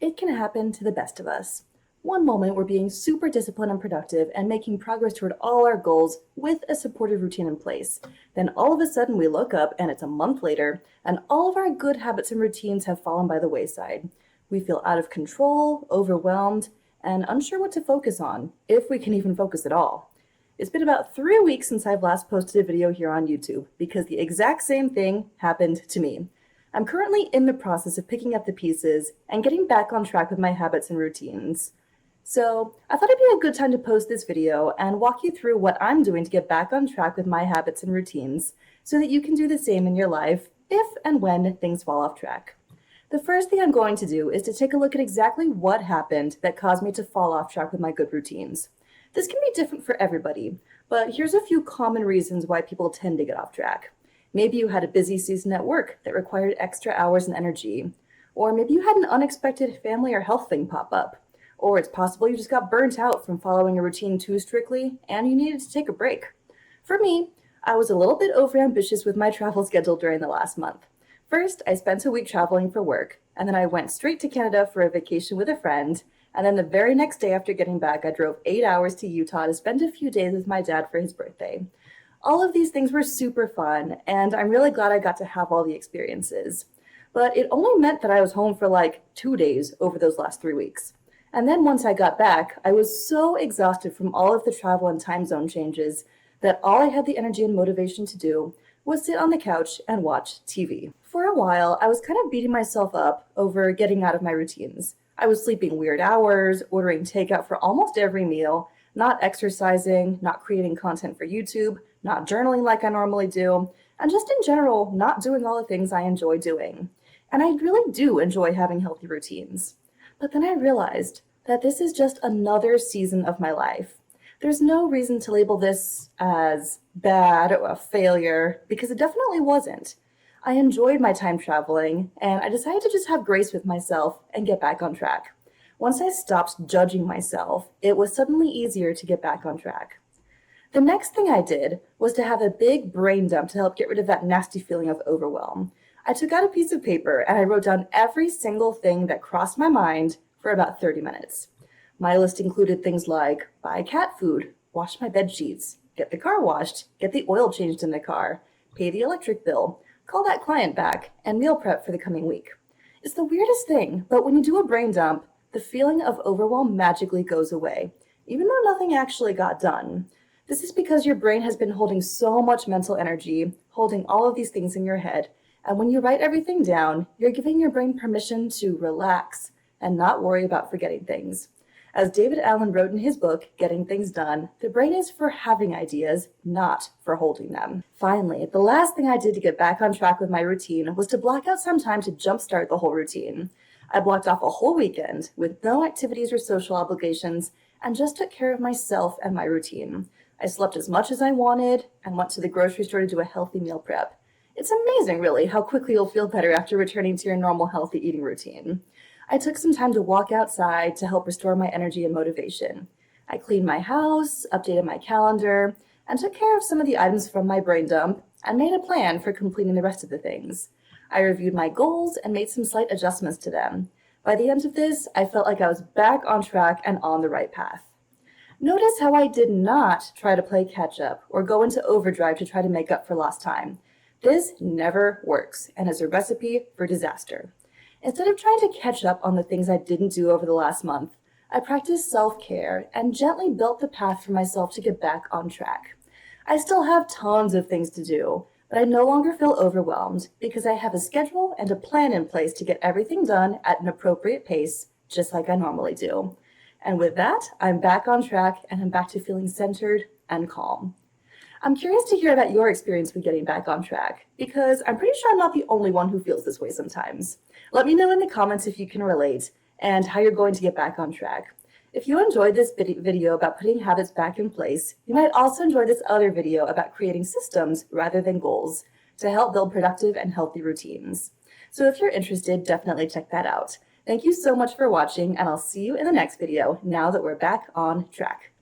It can happen to the best of us. One moment we're being super disciplined and productive and making progress toward all our goals with a supportive routine in place. Then all of a sudden we look up and it's a month later and all of our good habits and routines have fallen by the wayside. We feel out of control, overwhelmed, and unsure what to focus on, if we can even focus at all. It's been about 3 weeks since I've last posted a video here on YouTube because the exact same thing happened to me. I'm currently in the process of picking up the pieces and getting back on track with my habits and routines. So I thought it'd be a good time to post this video and walk you through what I'm doing to get back on track with my habits and routines so that you can do the same in your life if and when things fall off track. The first thing I'm going to do is to take a look at exactly what happened that caused me to fall off track with my good routines. This can be different for everybody, but here's a few common reasons why people tend to get off track. Maybe you had a busy season at work that required extra hours and energy. Or maybe you had an unexpected family or health thing pop up. Or it's possible you just got burnt out from following a routine too strictly and you needed to take a break. For me, I was a little bit overambitious with my travel schedule during the last month. First, I spent a week traveling for work, and then I went straight to Canada for a vacation with a friend, and then the very next day after getting back, I drove 8 hours to Utah to spend a few days with my dad for his birthday. All of these things were super fun, and I'm really glad I got to have all the experiences. But it only meant that I was home for like 2 days over those last 3 weeks. And then once I got back, I was so exhausted from all of the travel and time zone changes that all I had the energy and motivation to do was sit on the couch and watch TV. For a while, I was kind of beating myself up over getting out of my routines. I was sleeping weird hours, ordering takeout for almost every meal, not exercising, not creating content for YouTube, not journaling like I normally do, and just in general, not doing all the things I enjoy doing. And I really do enjoy having healthy routines. But then I realized that this is just another season of my life. There's no reason to label this as bad or a failure, because it definitely wasn't. I enjoyed my time traveling, and I decided to just have grace with myself and get back on track. Once I stopped judging myself, it was suddenly easier to get back on track. The next thing I did was to have a big brain dump to help get rid of that nasty feeling of overwhelm. I took out a piece of paper and I wrote down every single thing that crossed my mind for about 30 minutes. My list included things like buy cat food, wash my bed sheets, get the car washed, get the oil changed in the car, pay the electric bill, call that client back, and meal prep for the coming week. It's the weirdest thing, but when you do a brain dump, the feeling of overwhelm magically goes away, even though nothing actually got done. This is because your brain has been holding so much mental energy, holding all of these things in your head, and when you write everything down, you're giving your brain permission to relax and not worry about forgetting things. As David Allen wrote in his book, Getting Things Done, the brain is for having ideas, not for holding them. Finally, the last thing I did to get back on track with my routine was to block out some time to jumpstart the whole routine. I blocked off a whole weekend with no activities or social obligations and just took care of myself and my routine. I slept as much as I wanted and went to the grocery store to do a healthy meal prep. It's amazing, really, how quickly you'll feel better after returning to your normal healthy eating routine. I took some time to walk outside to help restore my energy and motivation. I cleaned my house, updated my calendar, and took care of some of the items from my brain dump and made a plan for completing the rest of the things. I reviewed my goals and made some slight adjustments to them. By the end of this, I felt like I was back on track and on the right path. Notice how I did not try to play catch up or go into overdrive to try to make up for lost time. This never works and is a recipe for disaster. Instead of trying to catch up on the things I didn't do over the last month, I practiced self-care and gently built the path for myself to get back on track. I still have tons of things to do, but I no longer feel overwhelmed because I have a schedule and a plan in place to get everything done at an appropriate pace, just like I normally do. And with that, I'm back on track and I'm back to feeling centered and calm. I'm curious to hear about your experience with getting back on track, because I'm pretty sure I'm not the only one who feels this way sometimes. Let me know in the comments if you can relate and how you're going to get back on track. If you enjoyed this video about putting habits back in place, you might also enjoy this other video about creating systems rather than goals to help build productive and healthy routines. So if you're interested, definitely check that out. Thank you so much for watching, and I'll see you in the next video now that we're back on track.